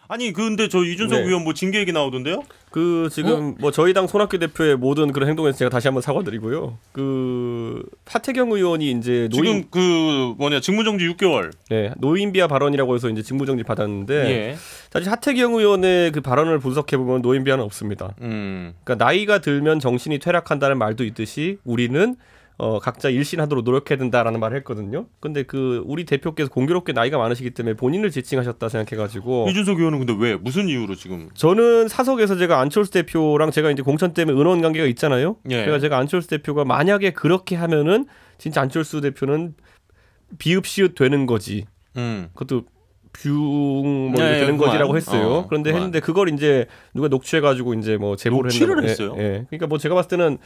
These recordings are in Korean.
아니 근데 저 이준석 의원 뭐 징계 얘기 나오던데요? 그 지금 뭐 저희 당 손학규 대표의 모든 그런 행동에서 제가 다시 한번 사과드리고요. 그 하태경 의원이 이제 지금 그 직무정지 6개월. 네, 노인비하 발언이라고 해서 이제 직무정지 받았는데 사실 하태경 의원의 그 발언을 분석해 보면 노인비하는 없습니다. 그러니까 나이가 들면 정신이 퇴락한다는 말도 있듯이 우리는 각자 일신하도록 노력해야 된다라는 말을 했거든요. 근데 그 우리 대표께서 공교롭게 나이가 많으시기 때문에 본인을 지칭하셨다 생각해가지고 이준석 의원은 근데 왜 무슨 이유로 지금? 저는 사석에서 제가 안철수 대표랑 제가 이제 공천 때문에 은원 관계가 있잖아요. 그래서 제가 안철수 대표가 만약에 그렇게 하면은 진짜 안철수 대표는 비읍시읒 되는 거지. 그것도 뷰 되는 거지라고 했어요. 그런데 했는데 그걸 이제 누가 녹취해가지고 이제 뭐 제보를 했어요. 그러니까 뭐 제가 봤을 때는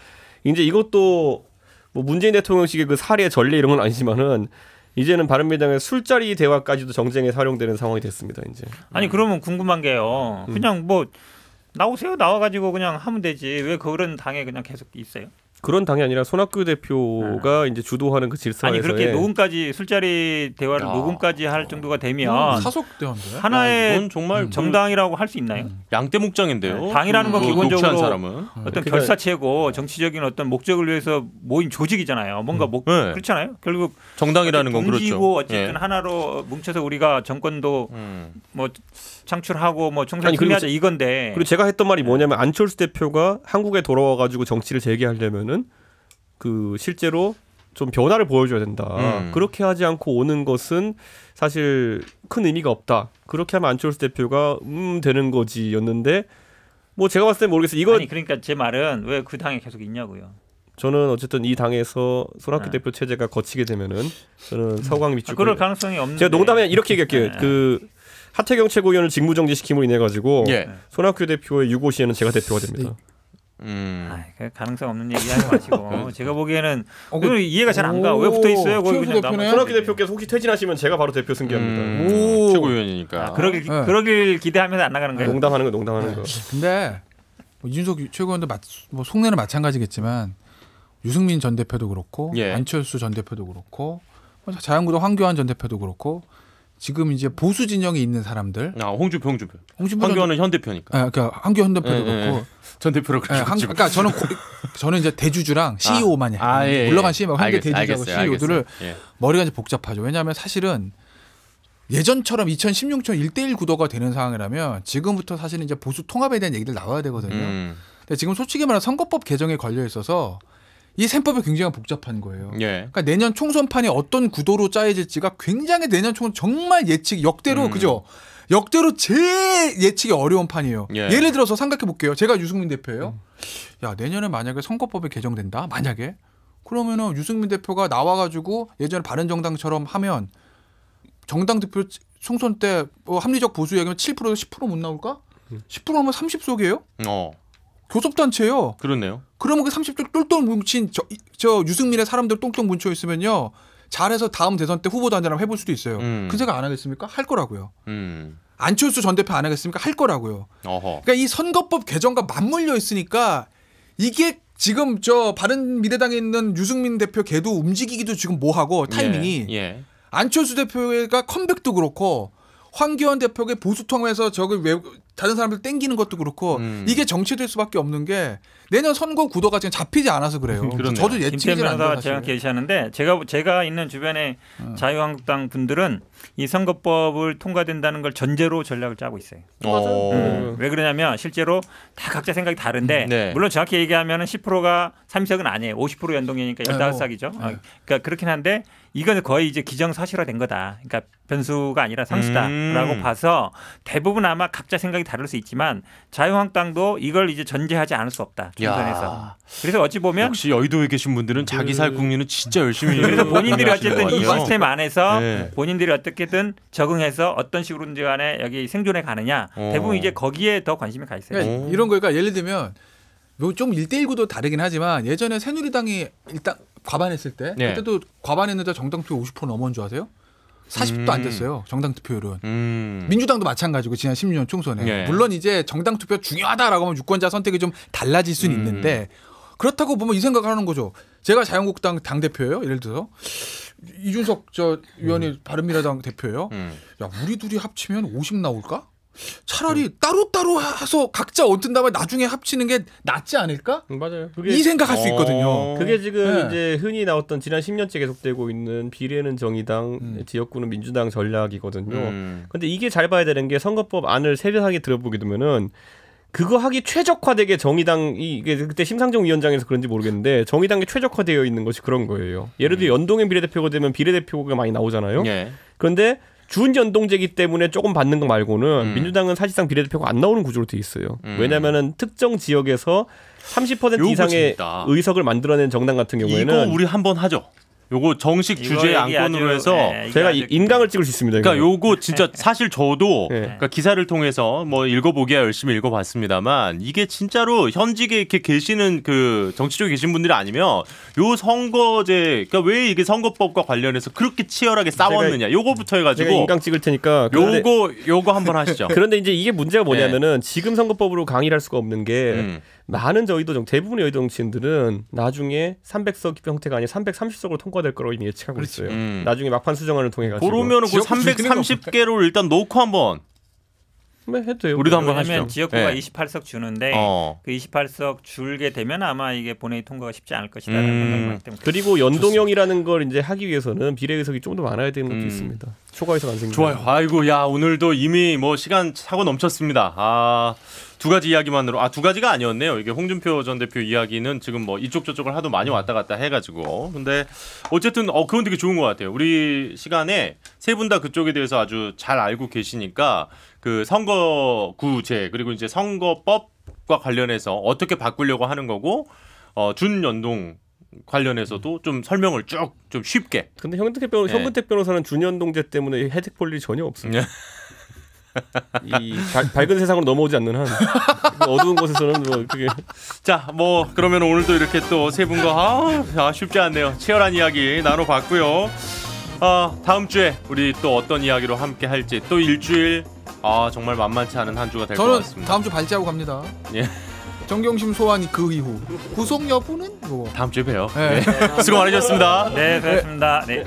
이제 이것도 뭐 문재인 대통령식의 그 사례 전례 이런 건 아니지만은 이제는 바른미래당의 술자리 대화까지도 정쟁에 사용되는 상황이 됐습니다. 이제. 아니 그러면 궁금한 게요. 그냥 뭐 나오세요. 나와가지고 그냥 하면 되지. 왜 그런 당에 그냥 계속 있어요? 그런 당이 아니라 손학규 대표가 이제 주도하는 그 질서에서 아니 그렇게 녹음까지 술자리 대화를 녹음까지 할 정도가 되면 사석 대화인데 하나의 이건 정말 정당이라고 할 수 있나요? 양떼 목장인데요. 당이라는 건 기본적으로 사람은. 어떤 결사체고 정치적인 어떤 목적을 위해서 모인 조직이잖아요. 뭔가 그렇잖아요. 결국 정당이라는 건 그렇죠. 어쨌든 하나로 뭉쳐서 우리가 정권도 뭐 창출하고 뭐 총선 승리하자 이건데. 그리고 제가 했던 말이 뭐냐면 안철수 대표가 한국에 돌아와 가지고 정치를 재개하려면은 그 실제로 좀 변화를 보여줘야 된다. 그렇게 하지 않고 오는 것은 사실 큰 의미가 없다. 그렇게 하면 안철수 대표가 되는 거지였는데 뭐 제가 봤을 때 모르겠어요. 이거 아니 그러니까 제 말은 왜 그 당에 계속 있냐고요. 저는 어쨌든 이 당에서 손학규 대표 체제가 거치게 되면은 저는 서광 밑줄 그럴 가능성이 없는데 제가 농담에 이렇게 얘기할게요. 그 하태경 최고위원을 직무정지 시킴으로 인해 가지고 손학규 대표의 유고시에는 제가 대표가 됩니다. 가능성 없는 얘기 하지 마시고 제가 보기에는 이해가 잘 안 가. 왜 붙어 있어요? 거기 그냥 손학규 대표께서 혹시 퇴진하시면 제가 바로 대표 승계합니다. 최고위원이니까. 그러길 기대하면서 안 나가는 거예요. 농담하는 거. 근데 뭐 이준석 최고위원도 뭐 속내는 마찬가지겠지만 유승민 전 대표도 그렇고 안철수 전 대표도 그렇고 자유한국당 황교안 전 대표도 그렇고 지금 이제 보수 진영에 있는 사람들. 홍준표. 황교안은 현 대표니까. 그러니까 황교안 대표도 그렇고 전 대표로 그렇게. 그러니까 저는 이제 대주주랑 CEO만 해요. 물러간 CEO, 현대 대주주하고 CEO들을 머리가 이제 복잡하죠. 왜냐하면 사실은 예전처럼 2016년 1대1 구도가 되는 상황이라면 지금부터 사실은 이제 보수 통합에 대한 얘기들 나와야 되거든요. 근데 지금 솔직히 말해 선거법 개정에 걸려 있어서 이 셈법이 굉장히 복잡한 거예요. 그러니까 내년 총선판이 어떤 구도로 짜여질지가 굉장히 내년 총선 정말 역대로 그죠? 역대로 제일 예측이 어려운 판이에요. 예를 들어서 생각해 볼게요. 제가 유승민 대표예요. 야 내년에 만약에 선거법이 개정된다. 만약에 그러면은 유승민 대표가 나와가지고 예전에 바른정당처럼 하면 정당 대표 총선 때 뭐 합리적 보수 얘기하면 7%에서 10% 못 나올까? 10%면 30석이에요? 교섭단체예요. 그렇네요. 그러면 그 30조 똘똘 뭉친 저 유승민의 사람들 똥똥 뭉쳐 있으면요. 잘해서 다음 대선 때 후보 단장을 해볼 수도 있어요. 그 생각 안 하겠습니까? 할 거라고요. 안철수 전 대표 안 하겠습니까? 할 거라고요. 그러니까 이 선거법 개정과 맞물려 있으니까 이게 지금 저 바른미래당에 있는 유승민 대표 걔도 움직이기도 지금 뭐하고 타이밍이 안철수 대표가 컴백도 그렇고 황교안 대표의 보수 통해서 저기 왜 다른 사람들 땡기는 것도 그렇고 이게 정치될 수밖에 없는 게 내년 선거 구도가 지금 잡히지 않아서 그래요. 저도 예측이 안 돼요. 제가 계시하는데 제가 있는 주변에 자유한국당 분들은 이 선거법을 통과된다는 걸 전제로 전략을 짜고 있어요. 왜 그러냐면 실제로 다 각자 생각이 다른데 물론 정확히 얘기하면 10%가 3석은 아니에요. 50% 연동이니까 15석이죠. 그러니까 그렇긴 한데 이건 거의 이제 기정사실화된 거다. 그러니까 변수가 아니라 상수다라고 봐서 대부분 아마 각자 생각이 다를 수 있지만 자유한국당도 이걸 이제 전제하지 않을 수 없다. 총선에서. 그래서 어찌 보면 역시 여의도에 계신 분들은 자기 살 국민은 진짜 열심히 그래서 본인들이 어쨌든 이 시스템 안에서 본인들이 어떻게든 적응해서 어떤 식으로든지 간에 여기 생존해 가느냐 대부분 이제 거기에 더 관심이 가 있어요. 그러니까 이런 거니까 예를 들면 좀 1대1 구도 다르긴 하지만 예전에 새누리당이 일단 과반했을 때 그때도 과반했는데 정당 투표 50% 넘은 줄 아세요? 40도 안 됐어요. 정당 투표율은. 민주당도 마찬가지고 지난 16년 총선에. 물론 이제 정당 투표 중요하다라고 하면 유권자 선택이 좀 달라질 수는 있는데 그렇다고 보면 이 생각을 하는 거죠. 제가 자유한국당 당대표예요. 예를 들어서 이준석 저 의원이 바른미래당 대표예요. 야 우리 둘이 합치면 50 나올까? 차라리 따로따로 해서 각자 얻은 다음에 나중에 합치는 게 낫지 않을까? 맞아요. 이 생각할 수 있거든요. 그게 지금 이제 흔히 나왔던 지난 10년째 계속되고 있는 비례는 정의당, 지역구는 민주당 전략이거든요. 근데 이게 잘 봐야 되는 게 선거법 안을 세세하게 들어보게 되면은 그거 하기 최적화되게 정의당이 이게 그때 심상정 위원장에서 그런지 모르겠는데 정의당에 최적화되어 있는 것이 그런 거예요. 예를 들어 연동형 비례대표가 되면 비례대표가 많이 나오잖아요. 그런데 준연동제기 때문에 조금 받는 거 말고는 민주당은 사실상 비례대표가 안 나오는 구조로 돼 있어요. 왜냐하면은 특정 지역에서 30% 이상의 재밌다. 의석을 만들어낸 정당 같은 경우에는 이거 우리 한번 하죠. 요거 정식 주제 안건으로 해서 제가 인강을 찍을 수 있습니다. 그러니까 요거 진짜 사실 저도 그러니까 기사를 통해서 뭐 읽어보기야 열심히 읽어봤습니다만 이게 진짜로 현직에 이렇게 계시는 그 정치적에 계신 분들이 아니면 요 선거제 그러니까 왜 이게 선거법과 관련해서 그렇게 치열하게 싸웠느냐 요거부터 해가지고 제가 인강 찍을 테니까 요거 한번 하시죠. 그런데 이제 이게 문제가 뭐냐면은 지금 선거법으로 강의를 할 수가 없는 게 많은 대부분의 여의도 정치인들은 나중에 300석 형태가 아니라 330석으로 통과될 거라고 이미 예측하고 있어요. 나중에 막판 수정안을 통해 가지고. 그러면 그 330개로 일단 놓고 한번 해도 돼요. 우리도 한번 하시죠. 지역구가 28석 주는데 그 28석 줄게 되면 아마 이게 본회의 통과가 쉽지 않을 것이라는 생각이 때문에. 그리고 연동형이라는 걸 이제 하기 위해서는 비례 의석이 좀 더 많아야 되는 것도 있습니다. 초과 의석 안 생기면. 좋아요. 아이고 야 오늘도 이미 뭐 시간 차고 넘쳤습니다. 두 가지 이야기만으로 두 가지가 아니었네요. 이게 홍준표 전 대표 이야기는 지금 뭐 이쪽 저쪽을 하도 많이 왔다 갔다 해가지고 근데 어쨌든 그건 되게 좋은 것 같아요. 우리 시간에 세 분 다 그쪽에 대해서 아주 잘 알고 계시니까 그 선거구제 그리고 이제 선거법과 관련해서 어떻게 바꾸려고 하는 거고 준연동 관련해서도 좀 설명을 쭉 좀 쉽게. 근데 현근택 변호사는 준연동제 때문에 혜택 볼 일이 전혀 없습니다. 이 밝은 세상으로 넘어오지 않는 한 어두운 곳에서는 뭐 그게 자 뭐 그러면 오늘도 이렇게 또 세 분과 쉽지 않네요. 치열한 이야기 나눠봤고요. 다음 주에 우리 또 어떤 이야기로 함께 할지 또 일주일 정말 만만치 않은 한 주가 될 것 같습니다. 저는 다음 주 발제하고 갑니다. 예. 정경심 소환이 그 이후 구속 여부는 다음 주에 봬요. 네. 수고 많으셨습니다. 네, 고맙습니다. 네.